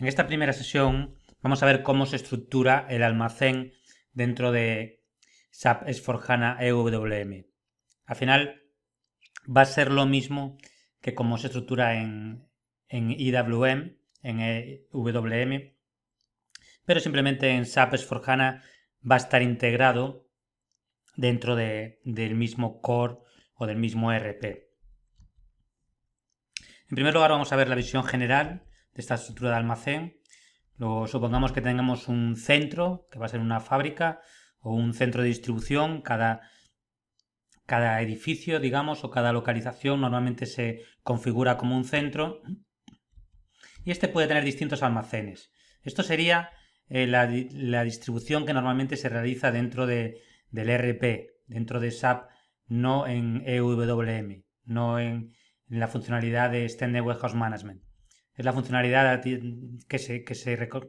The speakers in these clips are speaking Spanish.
En esta primera sesión vamos a ver cómo se estructura el almacén dentro de SAP S/4HANA EWM. Al final va a ser lo mismo que cómo se estructura en IWM, en WM, pero simplemente en SAP S/4HANA va a estar integrado dentro del mismo core o del mismo ERP. En primer lugar vamos a ver la visión general de esta estructura de almacén. Luego supongamos que tengamos un centro, que va a ser una fábrica, o un centro de distribución. Cada edificio, digamos, o cada localización normalmente se configura como un centro. Y este puede tener distintos almacenes. Esto sería la distribución que normalmente se realiza dentro del ERP, dentro de SAP, no en EWM, no en la funcionalidad de Extended Warehouse Management. Es la funcionalidad que se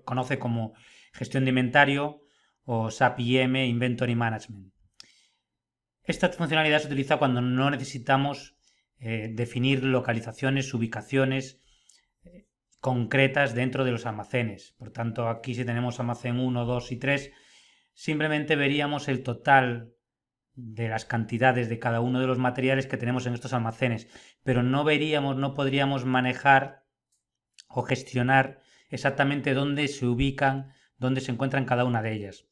conoce como gestión de inventario o SAP IM, Inventory Management. Esta funcionalidad se utiliza cuando no necesitamos definir localizaciones, ubicaciones concretas dentro de los almacenes. Por tanto, aquí si tenemos almacén 1, 2 y 3, simplemente veríamos el total de las cantidades de cada uno de los materiales que tenemos en estos almacenes, pero no podríamos manejar o gestionar exactamente dónde se ubican, dónde se encuentran cada una de ellas.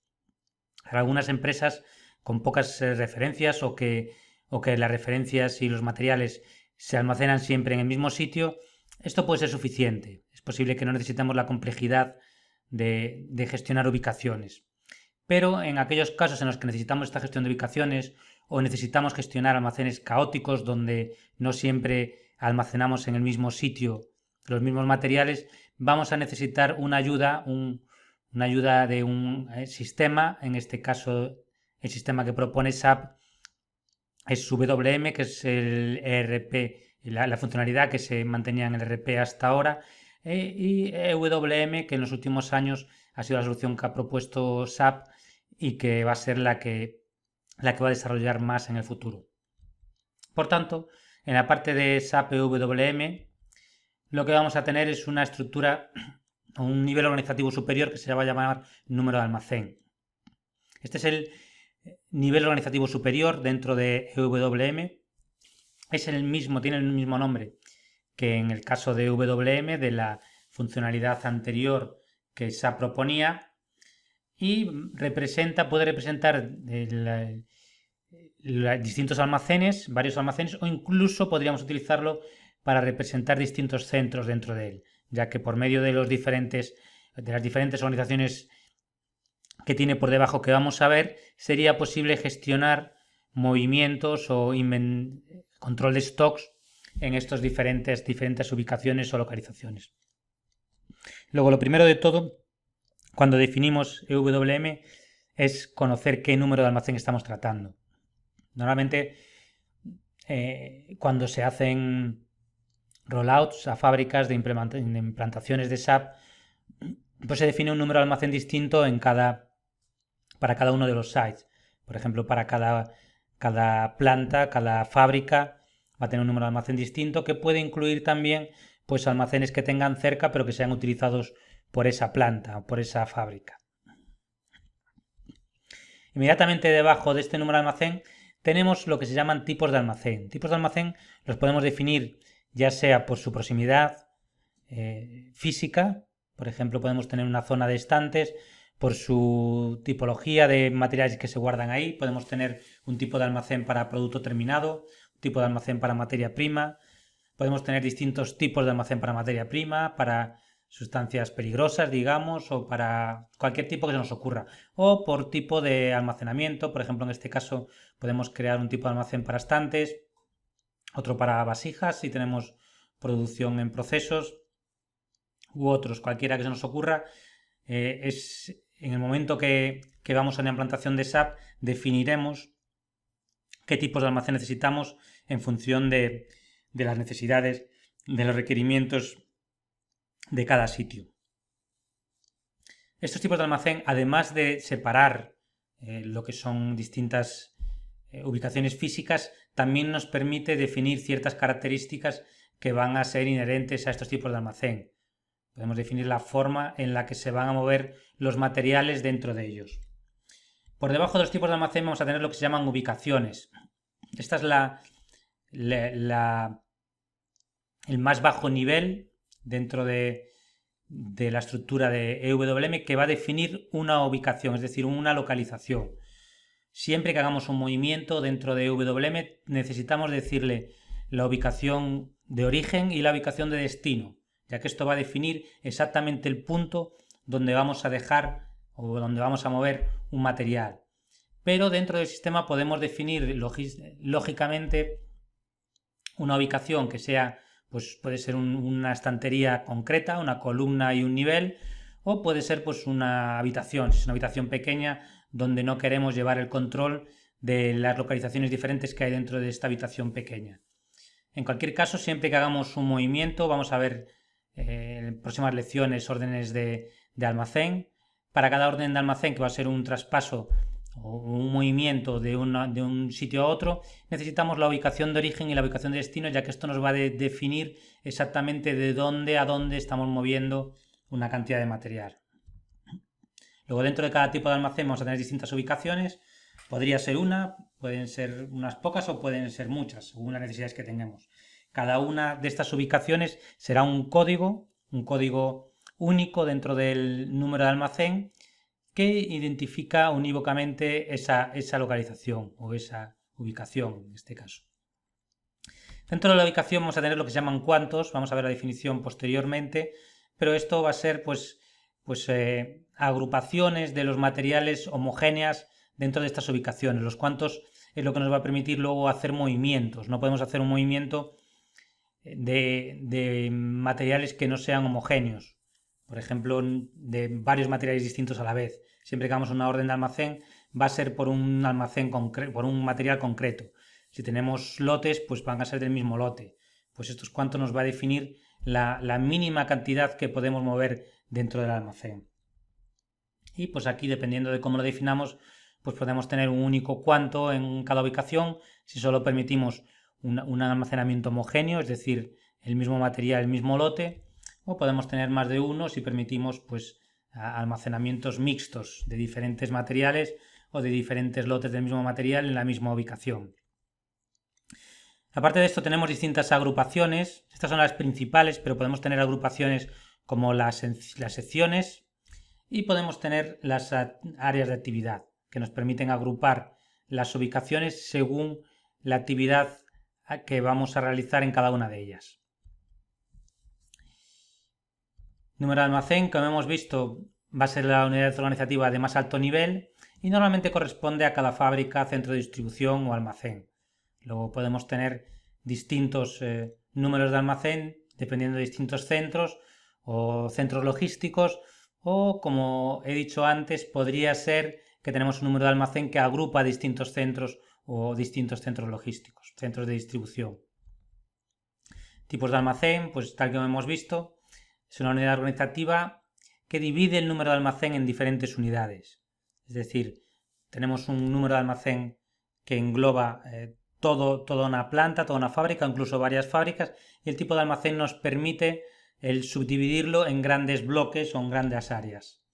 Hay algunas empresas con pocas referencias o que las referencias y los materiales se almacenan siempre en el mismo sitio. Esto puede ser suficiente. Es posible que no necesitemos la complejidad de gestionar ubicaciones. Pero en aquellos casos en los que necesitamos esta gestión de ubicaciones o necesitamos gestionar almacenes caóticos donde no siempre almacenamos en el mismo sitio los mismos materiales, vamos a necesitar una ayuda, una ayuda de un sistema. En este caso, el sistema que propone SAP es WM, que es el ERP, la funcionalidad que se mantenía en el ERP hasta ahora, y EWM, que en los últimos años ha sido la solución que ha propuesto SAP y que va a ser la que va a desarrollar más en el futuro. Por tanto, en la parte de SAP EWM, lo que vamos a tener es una estructura o un nivel organizativo superior que se va a llamar número de almacén. Este es el nivel organizativo superior dentro de EWM. Es el mismo, tiene el mismo nombre que en el caso de WM, de la funcionalidad anterior que SAP proponía, y puede representar distintos almacenes, varios almacenes, o incluso podríamos utilizarlo para representar distintos centros dentro de él, ya que por medio de las diferentes organizaciones que tiene por debajo que vamos a ver, sería posible gestionar movimientos o control de stocks en estas diferentes ubicaciones o localizaciones. Luego, lo primero de todo, cuando definimos EWM, es conocer qué número de almacén estamos tratando. Normalmente, cuando se hacen rollouts a fábricas de implantaciones de SAP, pues se define un número de almacén distinto para cada uno de los sites. Por ejemplo, para cada planta, cada fábrica va a tener un número de almacén distinto, que puede incluir también pues almacenes que tengan cerca pero que sean utilizados por esa planta o por esa fábrica. Inmediatamente debajo de este número de almacén tenemos lo que se llaman tipos de almacén. Tipos de almacén los podemos definir ya sea por su proximidad física. Por ejemplo, podemos tener una zona de estantes por su tipología de materiales que se guardan ahí. Podemos tener un tipo de almacén para producto terminado, un tipo de almacén para materia prima. Podemos tener distintos tipos de almacén para materia prima, para sustancias peligrosas, digamos, o para cualquier tipo que se nos ocurra. O por tipo de almacenamiento. Por ejemplo, en este caso podemos crear un tipo de almacén para estantes, otro para vasijas si tenemos producción en procesos, u otros, cualquiera que se nos ocurra. Es en el momento que vamos a la implantación de SAP, definiremos qué tipos de almacén necesitamos en función de las necesidades, de los requerimientos de cada sitio. Estos tipos de almacén, además de separar lo que son distintas ubicaciones físicas, también nos permite definir ciertas características que van a ser inherentes a estos tipos de almacén. Podemos definir la forma en la que se van a mover los materiales dentro de ellos. Por debajo de los tipos de almacén vamos a tener lo que se llaman ubicaciones. Esta es el más bajo nivel dentro de la estructura de EWM, que va a definir una ubicación, es decir, una localización. Siempre que hagamos un movimiento dentro de EWM necesitamos decirle la ubicación de origen y la ubicación de destino, ya que esto va a definir exactamente el punto donde vamos a dejar o donde vamos a mover un material. Pero dentro del sistema podemos definir lógicamente una ubicación que sea, pues puede ser una estantería concreta, una columna y un nivel, o puede ser pues una habitación, si es una habitación pequeña donde no queremos llevar el control de las localizaciones diferentes que hay dentro de esta habitación pequeña. En cualquier caso, siempre que hagamos un movimiento, vamos a ver en próximas lecciones órdenes de almacén. Para cada orden de almacén, que va a ser un traspaso o un movimiento de un sitio a otro, necesitamos la ubicación de origen y la ubicación de destino, ya que esto nos va a definir exactamente de dónde a dónde estamos moviendo una cantidad de material. Luego, dentro de cada tipo de almacén vamos a tener distintas ubicaciones. Podría ser una, pueden ser unas pocas o pueden ser muchas, según las necesidades que tengamos. Cada una de estas ubicaciones será un código único dentro del número de almacén que identifica unívocamente esa localización o esa ubicación en este caso. Dentro de la ubicación vamos a tener lo que se llaman cuantos, vamos a ver la definición posteriormente, pero esto va a ser agrupaciones de los materiales homogéneas dentro de estas ubicaciones. Los cuantos es lo que nos va a permitir luego hacer movimientos. No podemos hacer un movimiento de materiales que no sean homogéneos, por ejemplo, de varios materiales distintos a la vez. Siempre que hagamos una orden de almacén va a ser por un almacén por un material concreto. Si tenemos lotes, pues van a ser del mismo lote. Pues estos cuantos nos va a definir la mínima cantidad que podemos mover dentro del almacén. Y pues aquí, dependiendo de cómo lo definamos, pues podemos tener un único cuanto en cada ubicación si solo permitimos un almacenamiento homogéneo, es decir, el mismo material, el mismo lote, o podemos tener más de uno si permitimos pues almacenamientos mixtos de diferentes materiales o de diferentes lotes del mismo material en la misma ubicación. Aparte de esto tenemos distintas agrupaciones, estas son las principales, pero podemos tener agrupaciones como las secciones y podemos tener las áreas de actividad, que nos permiten agrupar las ubicaciones según la actividad que vamos a realizar en cada una de ellas. Número de almacén, como hemos visto, va a ser la unidad organizativa de más alto nivel y normalmente corresponde a cada fábrica, centro de distribución o almacén. Luego podemos tener distintos números de almacén dependiendo de distintos centros o centros logísticos, o como he dicho antes, podría ser que tenemos un número de almacén que agrupa distintos centros o distintos centros logísticos, centros de distribución. Tipos de almacén, pues tal como hemos visto, es una unidad organizativa que divide el número de almacén en diferentes unidades. Es decir, tenemos un número de almacén que engloba toda una planta, toda una fábrica, incluso varias fábricas, y el tipo de almacén nos permite el subdividirlo en grandes bloques o en grandes áreas.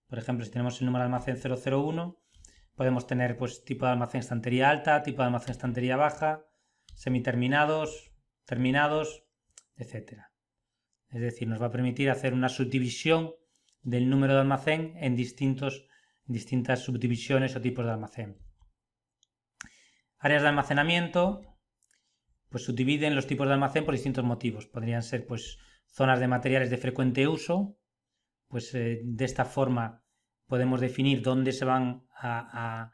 Por ejemplo, si tenemos el número de almacén 001, podemos tener pues tipo de almacén estantería alta, tipo de almacén estantería baja, semiterminados, terminados, etc. Es decir, nos va a permitir hacer una subdivisión del número de almacén en distintas subdivisiones o tipos de almacén. Áreas de almacenamiento, pues subdividen los tipos de almacén por distintos motivos. Podrían ser pues zonas de materiales de frecuente uso, pues de esta forma podemos definir dónde se van a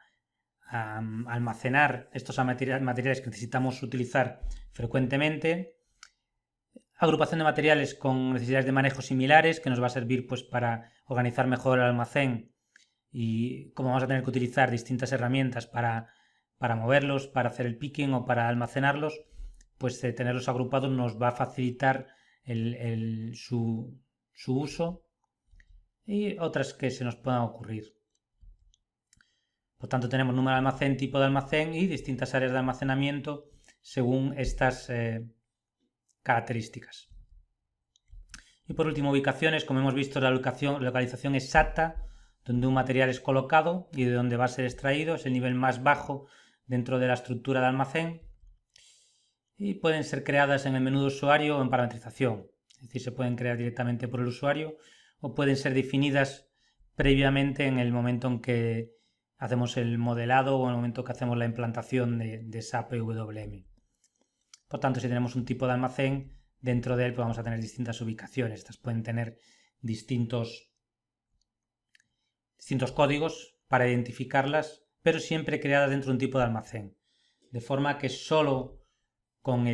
almacenar estos materiales que necesitamos utilizar frecuentemente. Agrupación de materiales con necesidades de manejo similares, que nos va a servir pues para organizar mejor el almacén, y como vamos a tener que utilizar distintas herramientas para moverlos, para hacer el picking o para almacenarlos, pues tenerlos agrupados nos va a facilitar su uso y otras que se nos puedan ocurrir. Por tanto, tenemos número de almacén, tipo de almacén y distintas áreas de almacenamiento según estas características. Y por último, ubicaciones, como hemos visto, la localización exacta donde un material es colocado y de donde va a ser extraído, es el nivel más bajo dentro de la estructura de almacén, y pueden ser creadas en el menú de usuario o en parametrización, es decir, se pueden crear directamente por el usuario o pueden ser definidas previamente en el momento en que hacemos el modelado o en el momento que hacemos la implantación de SAP EWM. Por tanto, si tenemos un tipo de almacén, dentro de él pues vamos a tener distintas ubicaciones. Estas pueden tener distintos códigos para identificarlas, pero siempre creadas dentro de un tipo de almacén. De forma que solo con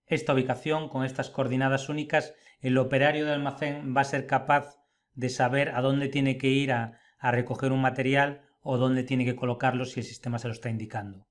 esta ubicación, con estas coordenadas únicas, el operario de almacén va a ser capaz de saber a dónde tiene que ir a recoger un material o dónde tiene que colocarlo si el sistema se lo está indicando.